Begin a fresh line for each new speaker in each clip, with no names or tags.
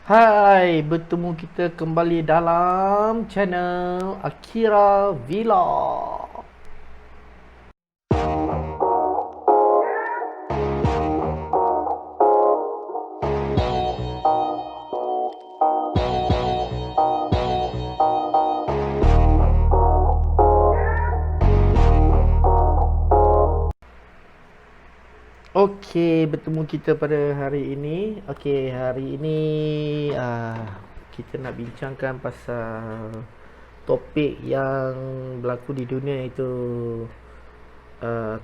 Hai, bertemu kita kembali dalam channel Akira Vlog. Okey, bertemu kita pada hari ini. Okey, hari ini kita nak bincangkan pasal topik yang berlaku di dunia, iaitu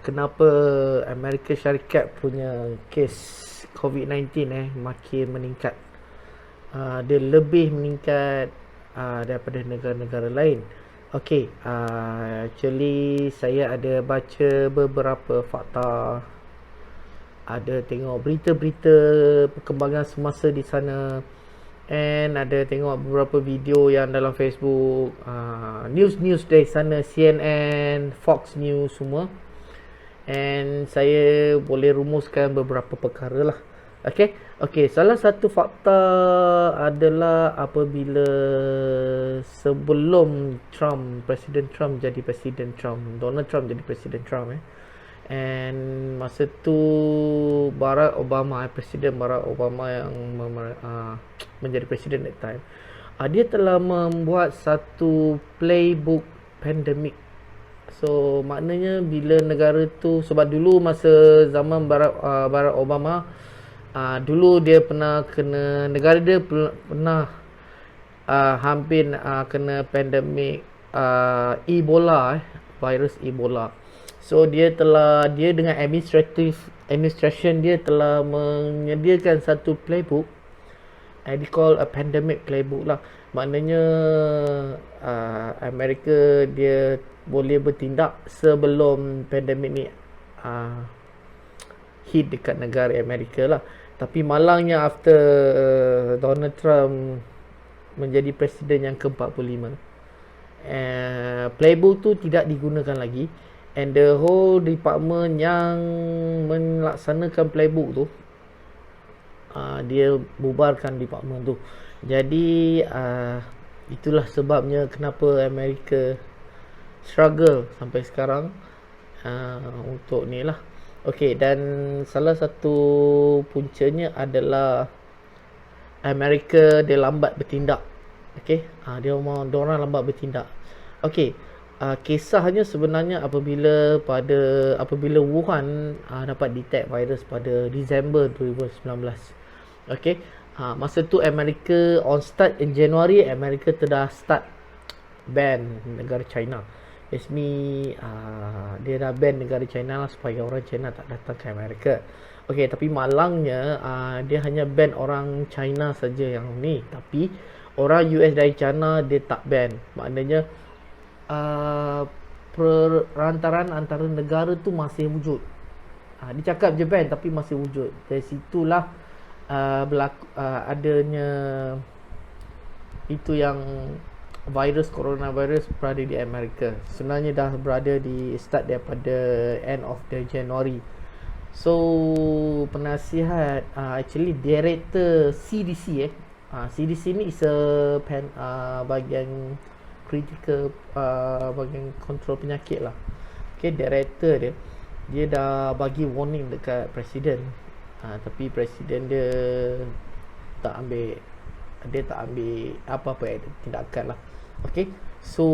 kenapa Amerika Syarikat punya kes COVID-19 makin meningkat. Dia lebih meningkat daripada negara-negara lain. Okey, actually saya ada baca beberapa fakta, ada tengok berita-berita perkembangan semasa di sana, and ada tengok beberapa video yang dalam Facebook, news-news dari sana, CNN, Fox News semua. And saya boleh rumuskan beberapa perkara lah. Okey, salah satu fakta adalah apabila sebelum Presiden Trump jadi Presiden Trump, Donald Trump jadi Presiden Trump, and masa tu Presiden Barack Obama yang menjadi presiden that time, dia telah membuat satu playbook pandemik. So maknanya bila negara tu, sebab dulu masa zaman Barack Obama, dulu dia pernah kena, negara dia pernah hampir kena pandemik Ebola, virus Ebola. So dia dengan administration dia telah menyediakan satu playbook, they call a pandemic playbook lah. Maknanya Amerika dia boleh bertindak sebelum pandemik ni hit dekat negara Amerika lah. Tapi malangnya after Donald Trump menjadi presiden yang ke-45, playbook tu tidak digunakan lagi, and the whole department yang melaksanakan playbook tu, dia bubarkan department tu. Jadi itulah sebabnya kenapa Amerika struggle sampai sekarang untuk ni lah. Okey, dan salah satu puncanya adalah Amerika dia lambat bertindak. Okey, diorang lambat bertindak. Okey, kisahnya sebenarnya apabila Wuhan dapat detect virus pada Disember 2019. Okey, masa tu Amerika on start in January, Amerika telah start ban negara China. Resmi dia dah ban negara China lah, supaya orang China tak datang ke Amerika. Okey, tapi malangnya dia hanya ban orang China saja yang ni, tapi orang US dari China dia tak ban. Maknanya perantaraan antara negara tu masih wujud. Dia cakap je ban tapi masih wujud. Dari situlah adanya itu yang coronavirus berada di Amerika. Sebenarnya dah berada di start daripada end of the January. So penasihat, actually director CDC, CDC ni is a bahagian critical, bahagian kontrol penyakit lah. Okay, director dia dah bagi warning dekat presiden, tapi presiden dia tak ambil apa-apa tindakan lah. Okay, so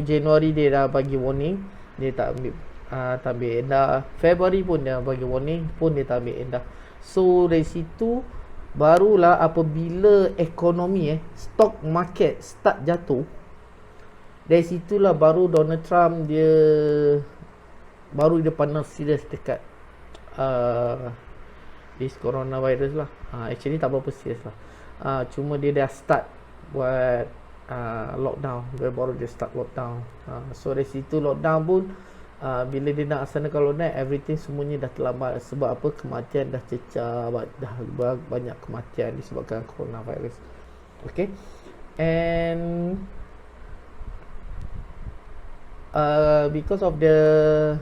Januari dia dah bagi warning, dia tak ambil endah. Februari pun dia bagi warning, pun dia tak ambil endah. So dari situ barulah apabila ekonomi stock market start jatuh, dari situlah baru Donald Trump dia pandang serius dekat this coronavirus lah. Actually tak berapa serius lah, cuma dia dah start buat lockdown. Dia baru dia start lockdown. So dari situ lockdown pun, bila dia nak laksanakan lockdown, everything semuanya dah terlambat. Sebab apa? Kematian dah cecah, dah banyak kematian disebabkan coronavirus. Okay, and because of that,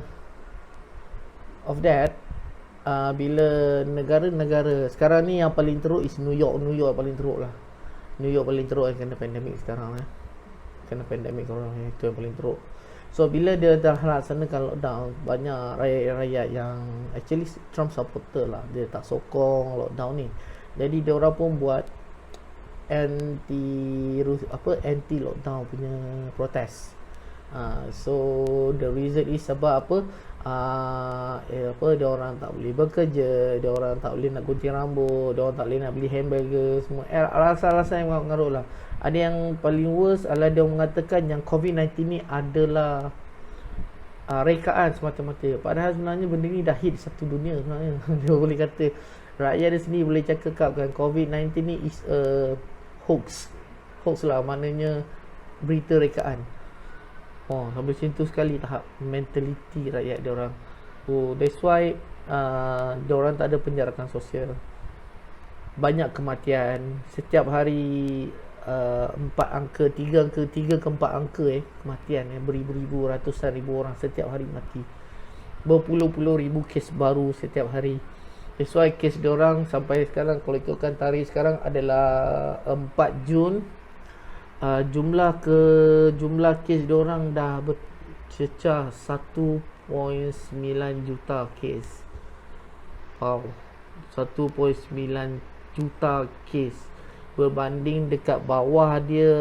bila negara-negara sekarang ni yang paling teruk is New York. New York paling teruk lah. New York paling teruk yang kena pandemik sekarang kena pandemik corona, itu yang paling teruk. So bila dia dah laksanakan lockdown, banyak rakyat-rakyat yang actually Trump supporter lah, dia tak sokong lockdown ni. Jadi dia orang pun buat anti lockdown punya protes. So the reason is sebab apa? Dia orang tak boleh bekerja, dia orang tak boleh nak gunting rambut, dia orang tak boleh nak beli hamburger, semua alasan-alasan yang mengarut lah. Ada yang paling worst adalah dia mengatakan yang COVID-19 ni adalah rekaan semata-mata. Padahal sebenarnya benda ni dah hit satu dunia sebenarnya. Dia boleh kata, rakyat dia sendiri boleh cakapkan COVID-19 ni is a hoax lah, maknanya berita rekaan. Sampai macam tu sekali tahap mentality rakyat dia orang. That's why dia orang tak ada penjarakan sosial. Banyak kematian setiap hari, 4 angka, 3 ke 4 angka kematian, beribu-ribu, ratusan ribu orang setiap hari mati. Berpuluh-puluh ribu kes baru setiap hari. That's why kes dia orang sampai sekarang, kalau ikutkan tarikh sekarang adalah 4 Jun, jumlah kes dia orang dah bercecah 1.9 juta kes. 1.9 juta kes, berbanding dekat bawah dia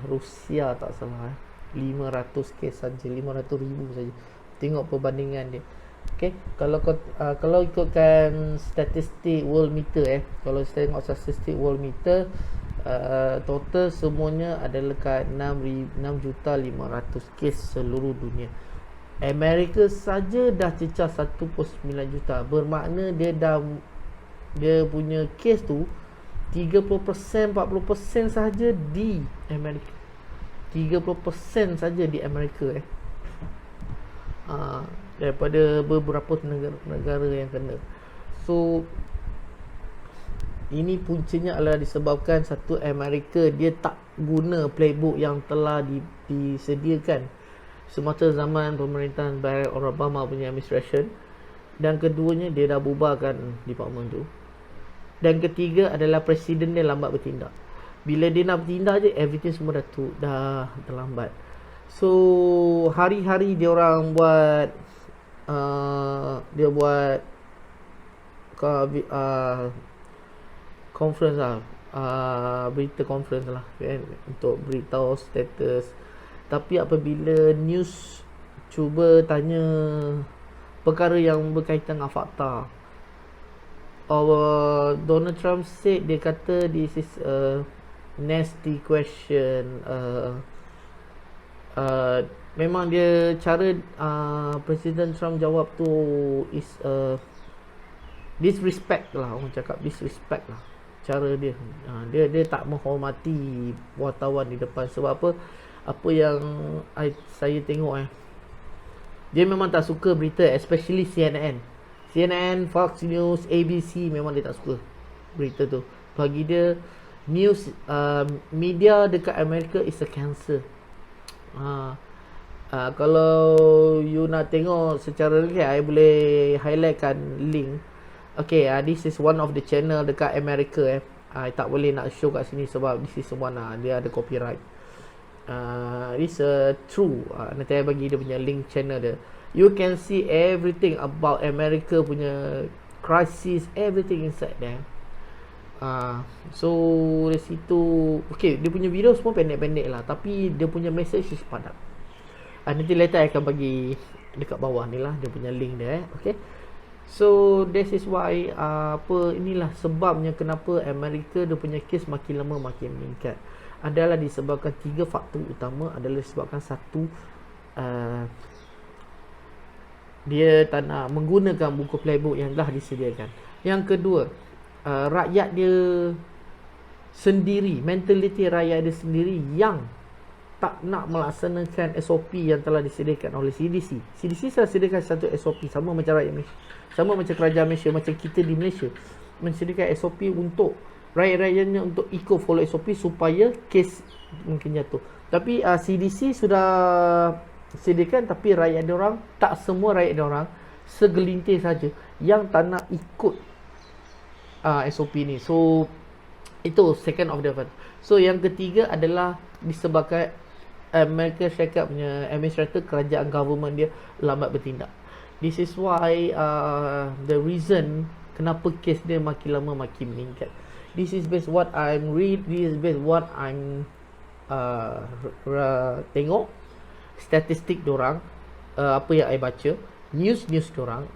Rusia tak salah 500 kes saja, 500,000 saja. Tengok perbandingan dia. Okay, kalau ikutkan statistik world meter, kalau saya tengok statistik world meter, total semuanya adalah dekat 6.500,000 kes seluruh dunia. Amerika saja dah cecah 1.9 juta. Bermakna dia punya kes tu 30%, 40% sahaja di Amerika. 30% saja di Amerika daripada beberapa negara yang kena. So ini puncanya adalah disebabkan satu, Amerika dia tak guna playbook yang telah disediakan semasa zaman pemerintahan Barack Obama punya administration. Dan keduanya, dia dah bubarkan department tu. Dan ketiga adalah presiden dia lambat bertindak. Bila dia nak bertindak je, everything semua dah lambat. So hari-hari dia orang buat conference lah, berita conference lah kan, untuk beritahu status. Tapi apabila news cuba tanya perkara yang berkaitan dengan fakta, Donald Trump said, dia kata this is a nasty question. Memang dia cara Presiden Trump jawab tu is disrespect lah, orang cakap disrespect lah cara dia. Dia tak menghormati wartawan di depan. Sebab apa yang saya tengok dia memang tak suka berita, especially CNN, Fox News, ABC, memang dia tak suka berita tu. Bagi dia news, media dekat Amerika is a cancer. Kalau you nak tengok secara real, I boleh highlightkan link. Okay, this is one of the channel dekat Amerika. I tak boleh nak show kat sini sebab this is one, dia ada copyright. This true. Nanti I bagi dia punya link channel dia. You can see everything about America punya crisis, everything inside there. So dari situ, okay, dia punya video semua pendek-pendek lah, tapi dia punya message is padat. Nanti later I akan bagi dekat bawah ni lah dia punya link dia. Okay, so this is why inilah sebabnya kenapa Amerika dia punya kes makin lama makin meningkat. Adalah disebabkan 3 faktor utama. Adalah disebabkan satu, dia tak nak menggunakan buku playbook yang dah disediakan. Yang kedua, rakyat dia sendiri, mentaliti rakyat dia sendiri yang tak nak melaksanakan SOP yang telah disediakan oleh CDC. CDC telah sediakan satu SOP, sama macam rakyat Malaysia, sama macam kerajaan Malaysia, macam kita di Malaysia mensediakan SOP untuk rakyat-rakyatnya untuk ikut follow SOP supaya kes mungkin jatuh. Tapi CDC sudah sediakan, tapi rakyat diorang, tak semua rakyat diorang, segelintir saja yang tak nak ikut SOP ni. So itu second of the first. So yang ketiga adalah disebabkan Amerika Syarikat punya administrator, kerajaan government dia lambat bertindak. This is why the reason kenapa kes dia makin lama makin meningkat. This is based what I'm read, this is based what I'm tengok statistik dorang, apa yang I baca, news dorang.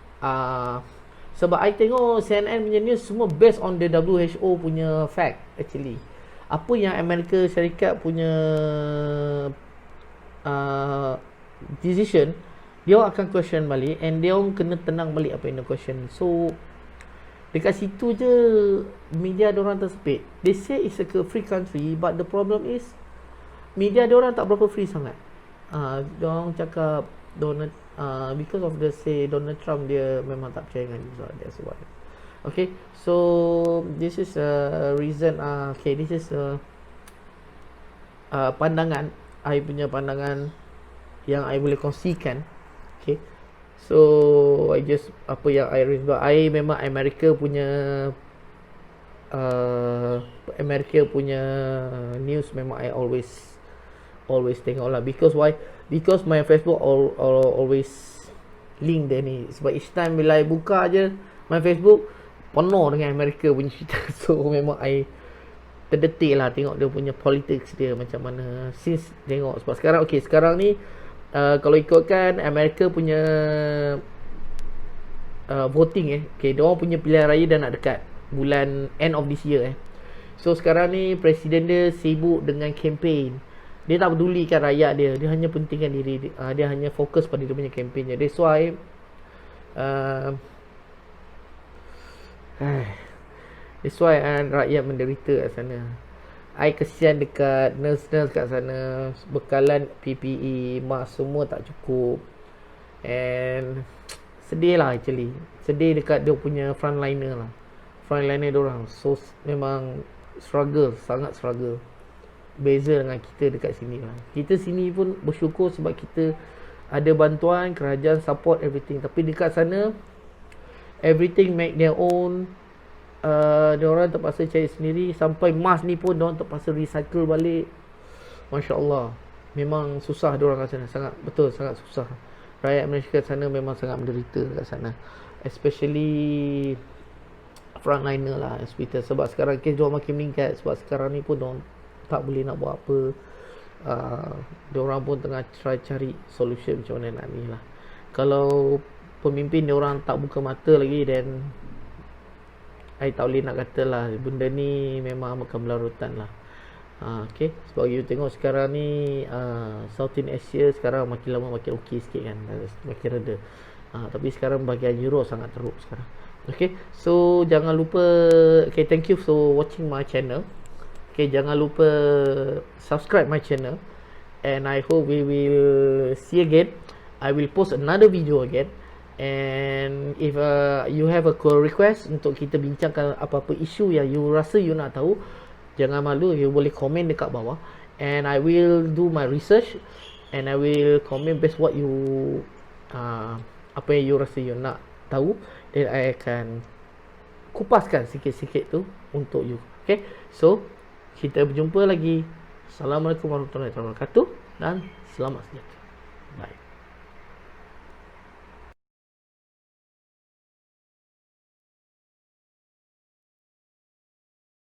Sebab I tengok CNN punya news semua based on the WHO punya fact actually. Apa yang Amerika Syarikat punya decision, dia akan question balik and dia orang kena tenang balik apa yang dia question. So dekat situ je media diorang tersepit. They say it's a free country, but the problem is media diorang tak berapa free sangat. Diorang cakap because of the say Donald Trump dia memang tak percaya dengan dia, so that's why. Okay, so this is a reason. Okay, this is pandangan I punya pandangan yang I boleh kongsikan. Okay, so I just apa yang I read, I memang Amerika punya news memang I always tengok lah. Because why? Because my Facebook always link dia ni. Sebab each time bila I buka je my Facebook penuh dengan Amerika punya cerita. So memang I terdetik lah tengok dia punya politics dia macam mana. Since tengok sebab sekarang sekarang ni kalau ikutkan Amerika punya voting dia orang punya pilihan raya dah nak dekat bulan end of this year So sekarang ni presiden dia sibuk dengan campaign. Dia tak pedulikan rakyat dia, dia hanya pentingkan diri dia, dia hanya fokus pada dia punya campaign je. That's why rakyat menderita kat sana. I kesian dekat nurse-nurse kat sana, bekalan PPE, mask semua tak cukup. And sedih lah actually. Sedih dekat dia punya frontliner lah. Frontliner diorang. So memang struggle, sangat struggle. Beza dengan kita dekat sini lah. Kita sini pun bersyukur sebab kita ada bantuan, kerajaan support everything. Tapi dekat sana everything make their own. Diorang terpaksa cari sendiri. Sampai mask ni pun diorang terpaksa recycle balik. Masya Allah. Memang susah diorang kat sana. Sangat susah. Rakyat Malaysia kat sana memang sangat menderita kat sana. Especially frontliner lah, hospital. Sebab sekarang kes diorang makin meningkat. Sebab sekarang ni pun diorang tak boleh nak buat apa. Diorang pun tengah cari solution macam mana nak ni lah. Kalau pemimpin diorang tak buka mata lagi, then I tak boleh nak kata lah. Benda ni memang akan berlarutan lah. Okay, sebab you tengok sekarang ni Southeast Asia sekarang makin lama makin okey sikit kan, makin reda. Tapi sekarang bahagian Europe sangat teruk sekarang. Okay, so jangan lupa. Okay, thank you for watching my channel. Okay, jangan lupa subscribe my channel. And I hope we will see again. I will post another video again. And if you have a call request untuk kita bincangkan apa-apa isu yang you rasa you nak tahu, jangan malu, you boleh komen dekat bawah. And I will do my research. And I will comment based what you apa yang you rasa you nak tahu. Then I akan kupaskan sikit-sikit tu untuk you. Okay, so kita berjumpa lagi. Assalamualaikum warahmatullahi wabarakatuh dan selamat sejahtera. Bye.